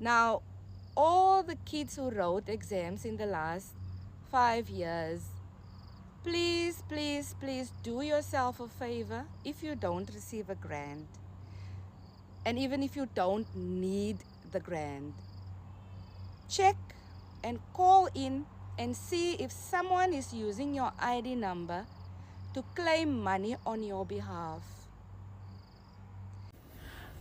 Now, all the kids who wrote exams in the last 5 years, please, please, please do yourself a favor if you don't receive a grant. And even if you don't need the grant, check and call in and see if someone is using your ID number to claim money on your behalf.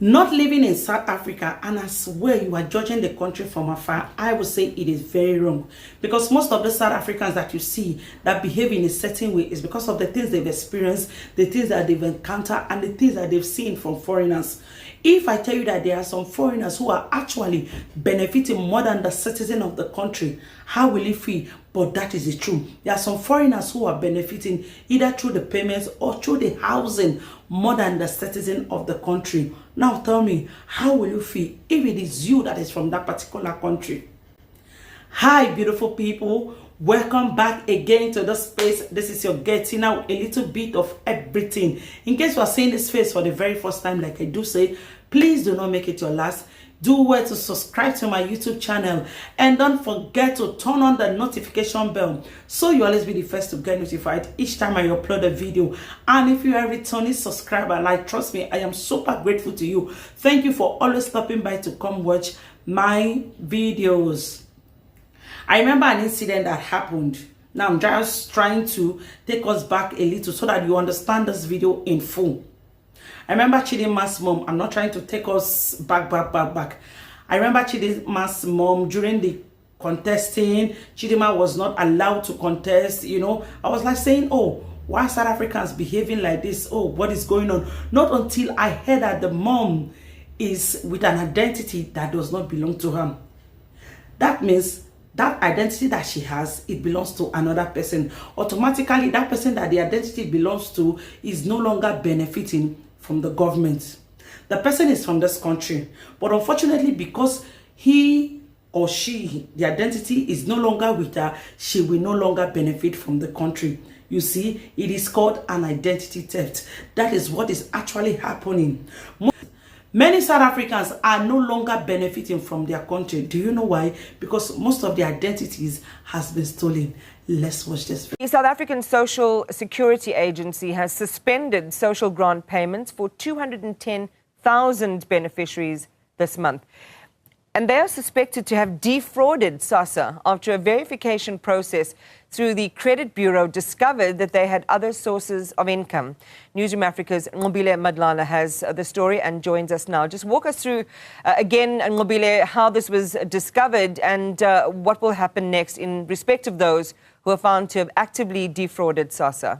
Not living in South Africa and I swear you are judging the country from afar, I would say it is very wrong. Because most of the South Africans that you see that behave in a certain way is because of the things they've experienced, the things that they've encountered, and the things that they've seen from foreigners. If I tell you that there are some foreigners who are actually benefiting more than the citizen of the country, how will you feel? But that is the truth. There are some foreigners who are benefiting either through the payments or through the housing more than the citizen of the country. Now tell me, how will you feel if it is you that is from that particular country? Hi, beautiful people. Welcome back again to the space. This is your getting out a little bit of everything. In case you are seeing this face for the very first time, like I do say, please do not make it your last. Do well to subscribe to my YouTube channel and don't forget to turn on the notification bell so you always be the first to get notified each time I upload a video. And if you are a returning subscriber, like, trust me, I am super grateful to you. Thank you for always stopping by to come watch my videos. I remember an incident that happened. Now I'm just trying to take us back a little so that you understand this video in full. I remember Chidima's mom. I'm not trying to take us back. I remember Chidima's mom during the contesting. Chidima was not allowed to contest. You know, I was like saying, oh, why are South Africans behaving like this? Oh, what is going on? Not until I heard that the mom is with an identity that does not belong to her. That means that identity that she has, it belongs to another person. Automatically, that person that the identity belongs to is no longer benefiting from the government. The person is from this country, but unfortunately, because he or she, the identity is no longer with her, she will no longer benefit from the country. You see, it is called an identity theft. That is what is actually happening. Many South Africans are no longer benefiting from their country. Do you know why? Because most of their identities has been stolen. Let's watch this. The South African Social Security Agency has suspended social grant payments for 210,000 beneficiaries this month. And they are suspected to have defrauded Sassa after a verification process through the Credit Bureau discovered that they had other sources of income. Newsroom Africa's Ngobile Madlana has the story and joins us now. Just walk us through again, Ngobile, how this was discovered and what will happen next in respect of those who are found to have actively defrauded Sassa.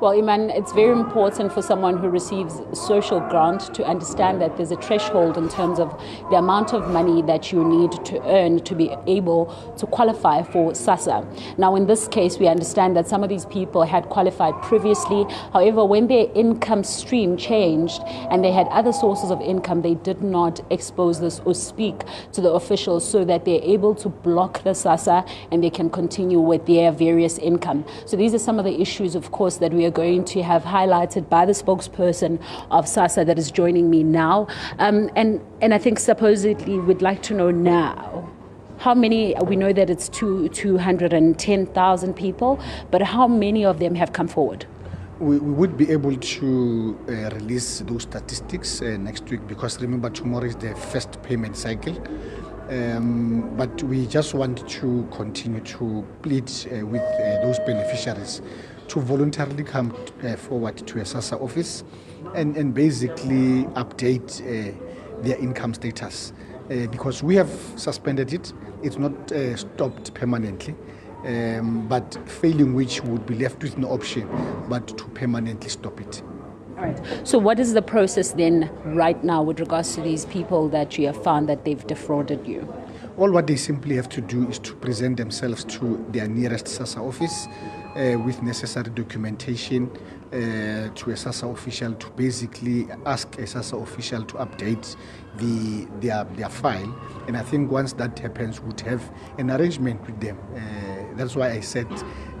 Well, Iman, it's very important for someone who receives social grant to understand that there's a threshold in terms of the amount of money that you need to earn to be able to qualify for Sassa. Now, in this case, we understand that some of these people had qualified previously. However, when their income stream changed and they had other sources of income, they did not expose this or speak to the officials so that they're able to block the Sassa and they can continue with their various income. So these are some of the issues, of course, that we are going to have highlighted by the spokesperson of Sassa that is joining me now. And I think supposedly we'd like to know now how many, we know that it's 210,000 people, but how many of them have come forward? We would be able to release those statistics next week because remember tomorrow is the first payment cycle. But we just want to continue to plead with those beneficiaries to voluntarily come forward to a Sassa office and basically update their income status. Because we have suspended it, it's not stopped permanently, but failing which would be left with no option but to permanently stop it. All right. So what is the process then right now with regards to these people that you have found that they've defrauded you? All what they simply have to do is to present themselves to their nearest Sassa office with necessary documentation to a Sassa official to basically ask a Sassa official to update their file. And I think once that happens, we'd have an arrangement with them. That's why I said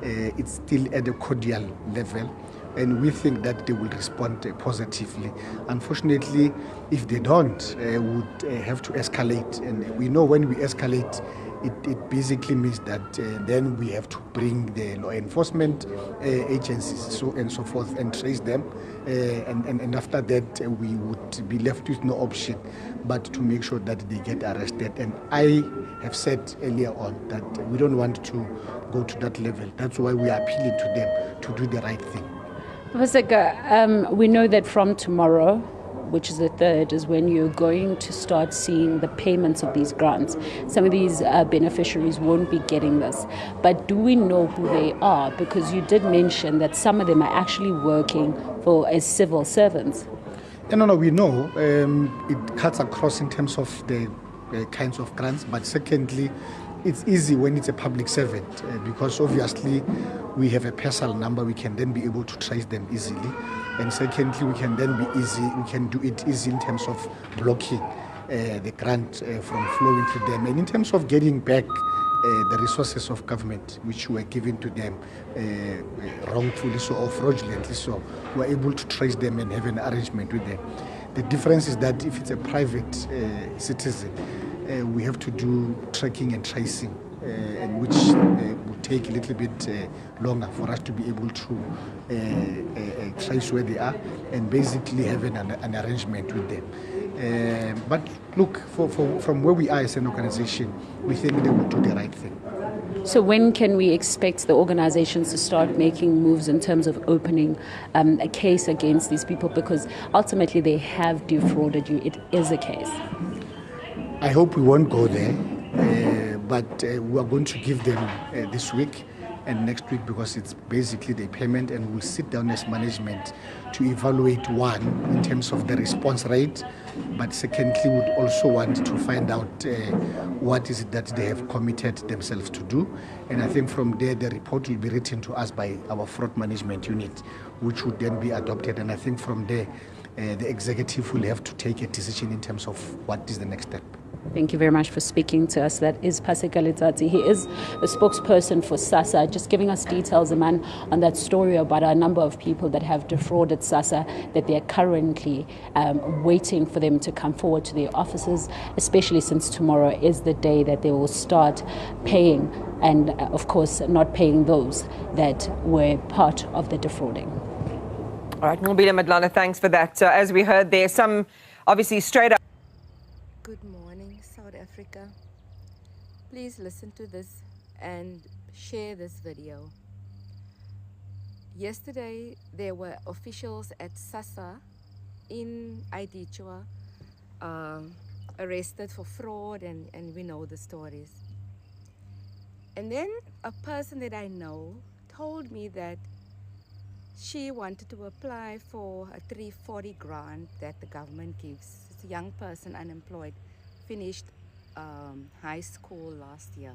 it's still at a cordial level. and we think that they will respond positively. Unfortunately, if they don't, we would have to escalate, and we know when we escalate, it basically means that then we have to bring the law enforcement agencies so and so forth and trace them, and after that we would be left with no option but to make sure that they get arrested. And I have said earlier on that we don't want to go to that level. That's why we are appealing to them to do the right thing. Professor, we know that from tomorrow, which is the 3rd, is when you're going to start seeing the payments of these grants. Some of these beneficiaries won't be getting this. But do we know who they are? Because you did mention that some of them are actually working as civil servants. No, we know. It cuts across in terms of the kinds of grants. But secondly, it's easy when it's a public servant because obviously we have a personal number. We can then be able to trace them easily. And secondly, we can do it easy in terms of blocking the grant from flowing to them. And in terms of getting back the resources of government which were given to them wrongfully so or fraudulently so, we're able to trace them and have an arrangement with them. The difference is that if it's a private citizen, we have to do tracking and tracing, and which would take a little bit longer for us to be able to trace where they are and basically have an arrangement with them. But look, from where we are as an organization, we think they will do the right thing. So when can we expect the organizations to start making moves in terms of opening a case against these people? Because ultimately they have defrauded you. It is a case. I hope we won't go there, but we are going to give them this week and next week because it's basically the payment, and we'll sit down as management to evaluate, one, in terms of the response rate, but secondly, would also want to find out what is it that they have committed themselves to do. And I think from there, the report will be written to us by our fraud management unit, which would then be adopted. And I think from there, the executive will have to take a decision in terms of what is the next step. Thank you very much for speaking to us. That is Paseka Letsatsi. He is a spokesperson for Sassa, just giving us details, man, on that story about a number of people that have defrauded Sassa, that they are currently waiting for them to come forward to their offices, especially since tomorrow is the day that they will start paying, and of course not paying those that were part of the defrauding. All right, Mobile Madlana, thanks for that. As we heard there, some obviously straight up. Good morning, South Africa. Please listen to this and share this video. Yesterday, there were officials at Sassa in Aidichua arrested for fraud, and we know the stories. And then a person that I know told me that she wanted to apply for a 340 grant that the government gives. It's a young person, unemployed, finished high school last year.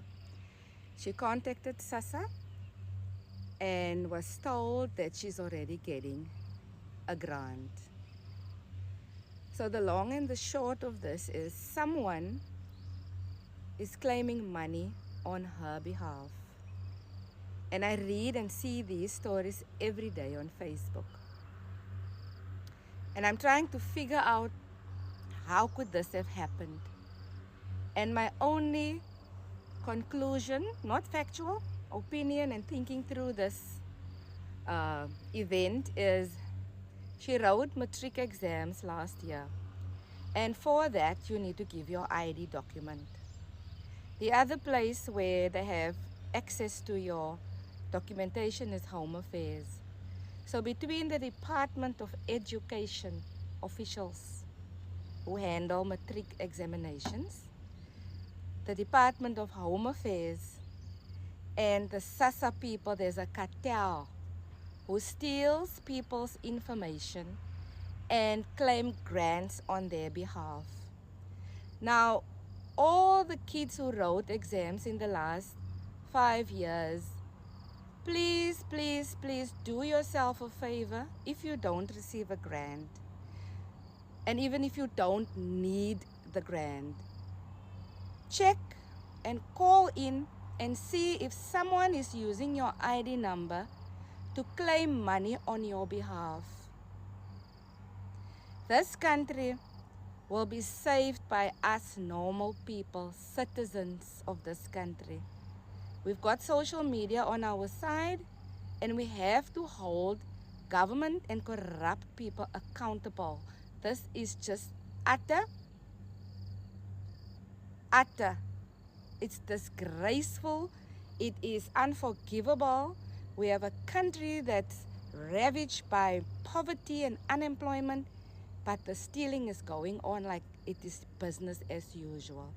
She contacted Sassa and was told that she's already getting a grant. So the long and the short of this is someone is claiming money on her behalf. And I read and see these stories every day on Facebook. And I'm trying to figure out how could this have happened. And my only conclusion, not factual, opinion and thinking through this event is she wrote matric exams last year. And for that, you need to give your ID document. The other place where they have access to your documentation is Home Affairs. So between the Department of Education officials who handle matric examinations, the Department of Home Affairs, and the Sassa people, there's a cartel who steals people's information and claim grants on their behalf. Now, all the kids who wrote exams in the last 5 years, please, please, please do yourself a favor if you don't receive a grant. And even if you don't need the grant, check and call in and see if someone is using your ID number to claim money on your behalf. This country will be saved by us normal people, citizens of this country. We've got social media on our side, and we have to hold government and corrupt people accountable. This is just utter. It's disgraceful. It is unforgivable. We have a country that's ravaged by poverty and unemployment, but the stealing is going on like it is business as usual.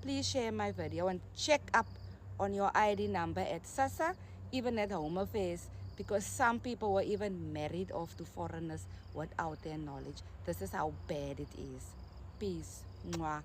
Please share my video and check up on your ID number at Sassa, even at Home Affairs, because some people were even married off to foreigners without their knowledge. This is how bad it is. Peace. Mwah.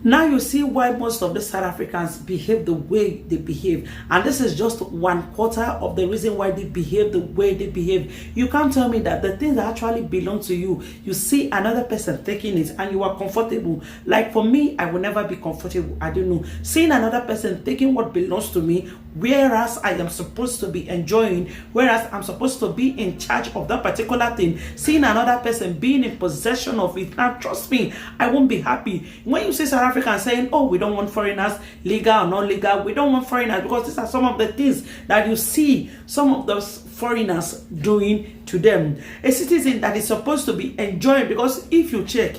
Now you see why most of the South Africans behave the way they behave, and this is just 1/4 of the reason why they behave the way they behave. You can't tell me that the things that actually belong to you, you see another person taking it and you are comfortable. Like for me, I will never be comfortable. I don't know, seeing another person taking what belongs to me, whereas I am supposed to be enjoying, whereas I'm supposed to be in charge of that particular thing. Seeing another person being in possession of it, now trust me, I won't be happy. When you see South Africans saying, oh, we don't want foreigners, legal or not legal, we don't want foreigners, because these are some of the things that you see some of those foreigners doing to them. A citizen that is supposed to be enjoying, because if you check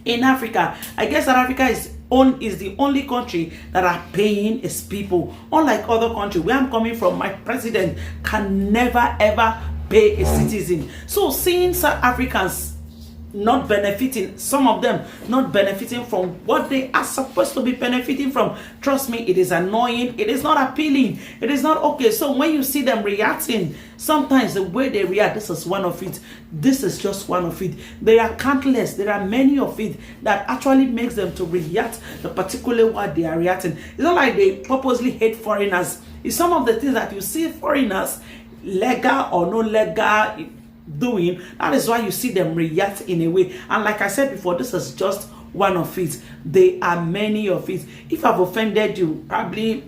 in Africa, I guess South Africa is the only country that are paying its people. Unlike other countries where I'm coming from, my president can never ever pay a citizen. So seeing South Africans not benefiting, some of them not benefiting from what they are supposed to be benefiting from, trust me, it is annoying, it is not appealing, it is not okay. So when you see them reacting, sometimes the way they react, this is one of it, this is just one of it. There are countless, there are many of it that actually makes them to react the particular way they are reacting. It's not like they purposely hate foreigners. It's some of the things that you see foreigners, legal or no legal, doing. That is why you see them react in a way. And like I said before, this is just one of it. There are many of it. If I've offended you, probably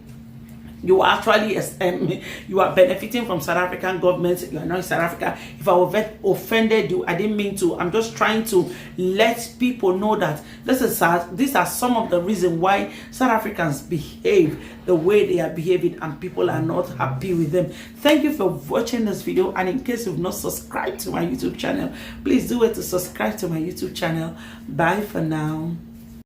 you are actually you are benefiting from South African government. You are not in South Africa. If I offended you, I didn't mean to. I'm just trying to let people know that these are some of the reasons why South Africans behave the way they are behaving, and people are not happy with them. Thank you for watching this video, and in case you've not subscribed to my YouTube channel, please do it to subscribe to my YouTube channel. Bye for now.